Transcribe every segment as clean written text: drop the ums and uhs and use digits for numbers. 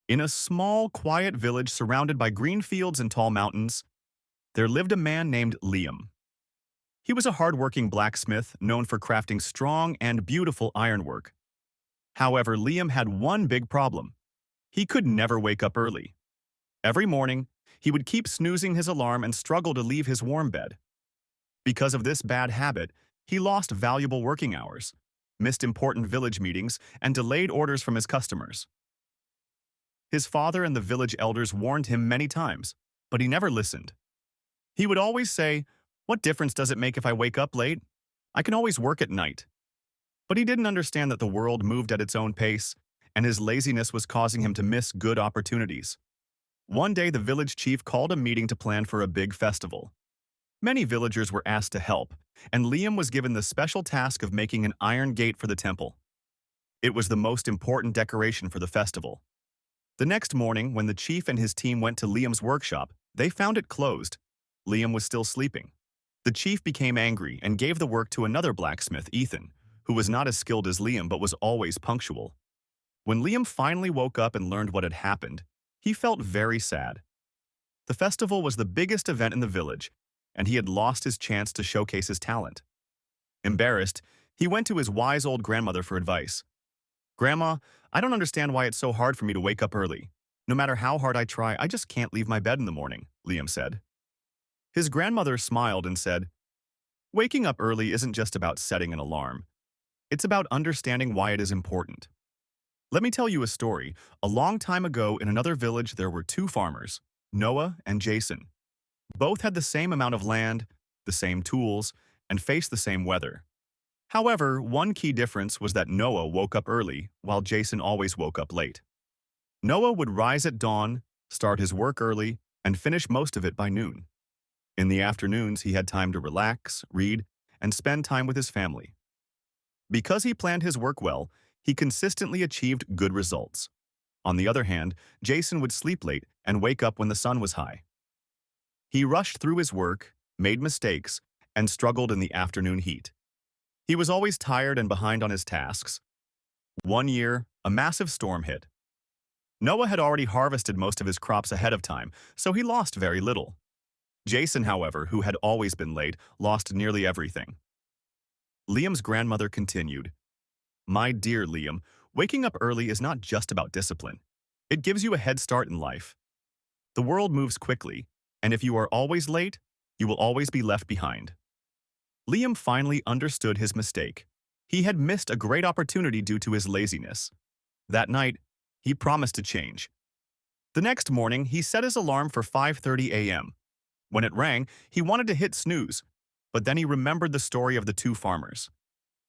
In a small, quiet village surrounded by green fields and tall mountains, there lived a man named Liam. He was a hardworking blacksmith known for crafting strong and beautiful ironwork. However, Liam had one big problem. He could never wake up early. Every morning, he would keep snoozing his alarm and struggle to leave his warm bed. Because of this bad habit, he lost valuable working hours, missed important village meetings, and delayed orders from his customers. His father and the village elders warned him many times, but he never listened. He would always say, "What difference does it make if I wake up late? I can always work at night." But he didn't understand that the world moved at its own pace, and his laziness was causing him to miss good opportunities. One day, the village chief called a meeting to plan for a big festival. Many villagers were asked to help, and Liam was given the special task of making an iron gate for the temple. It was the most important decoration for the festival. The next morning, when the chief and his team went to Liam's workshop, they found it closed. Liam was still sleeping. The chief became angry and gave the work to another blacksmith, Ethan, who was not as skilled as Liam but was always punctual. When Liam finally woke up and learned what had happened, he felt very sad. The festival was the biggest event in the village, and he had lost his chance to showcase his talent. Embarrassed, he went to his wise old grandmother for advice. "Grandma, I don't understand why it's so hard for me to wake up early. No matter how hard I try, I just can't leave my bed in the morning," Liam said. His grandmother smiled and said, "Waking up early isn't just about setting an alarm. It's about understanding why it is important. Let me tell you a story. A long time ago in another village there were two farmers, Noah and Jason. Both had the same amount of land, the same tools, and faced the same weather. However, one key difference was that Noah woke up early, while Jason always woke up late. Noah would rise at dawn, start his work early, and finish most of it by noon. In the afternoons, he had time to relax, read, and spend time with his family. Because he planned his work well, he consistently achieved good results. On the other hand, Jason would sleep late and wake up when the sun was high. He rushed through his work, made mistakes, and struggled in the afternoon heat. He was always tired and behind on his tasks. One year, a massive storm hit. Noah had already harvested most of his crops ahead of time, so he lost very little. Jason, however, who had always been late, lost nearly everything. Liam's grandmother continued, "My dear Liam, waking up early is not just about discipline. It gives you a head start in life. The world moves quickly, and if you are always late, you will always be left behind." Liam finally understood his mistake. He had missed a great opportunity due to his laziness. That night, he promised to change. The next morning, he set his alarm for 5:30 a.m. When it rang, he wanted to hit snooze, but then he remembered the story of the two farmers.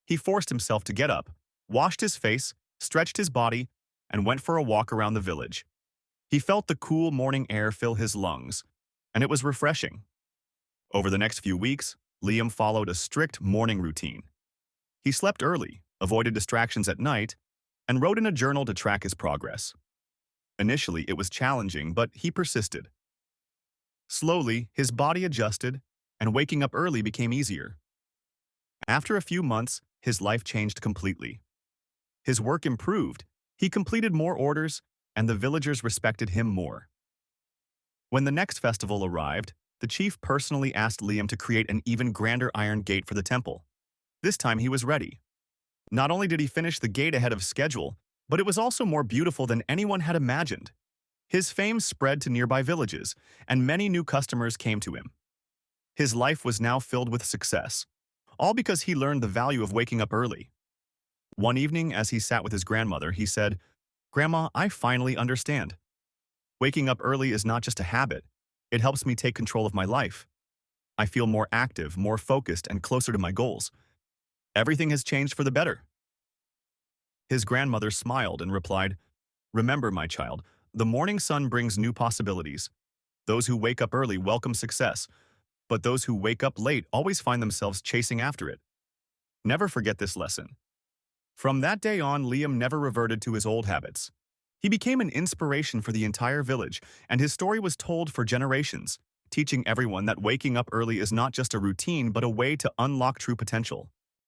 He forced himself to get up, washed his face, stretched his body, and went for a walk around the village. He felt the cool morning air fill his lungs, and it was refreshing. Over the next few weeks, Liam followed a strict morning routine. He slept early, avoided distractions at night, and wrote in a journal to track his progress. Initially, it was challenging, but he persisted. Slowly, his body adjusted, and waking up early became easier. After a few months, his life changed completely. His work improved, he completed more orders, and the villagers respected him more. When the next festival arrived, the chief personally asked Liam to create an even grander iron gate for the temple. This time he was ready. Not only did he finish the gate ahead of schedule, but it was also more beautiful than anyone had imagined. His fame spread to nearby villages, and many new customers came to him. His life was now filled with success, all because he learned the value of waking up early. One evening, as he sat with his grandmother, he said, "Grandma, I finally understand. Waking up early is not just a habit. It helps me take control of my life. I feel more active, more focused, and closer to my goals. Everything has changed for the better." His grandmother smiled and replied, "Remember, my child, the morning sun brings new possibilities. Those who wake up early welcome success, but those who wake up late always find themselves chasing after it. Never forget this lesson." From that day on, Liam never reverted to his old habits. He became an inspiration for the entire village, and his story was told for generations, teaching everyone that waking up early is not just a routine but a way to unlock true potential.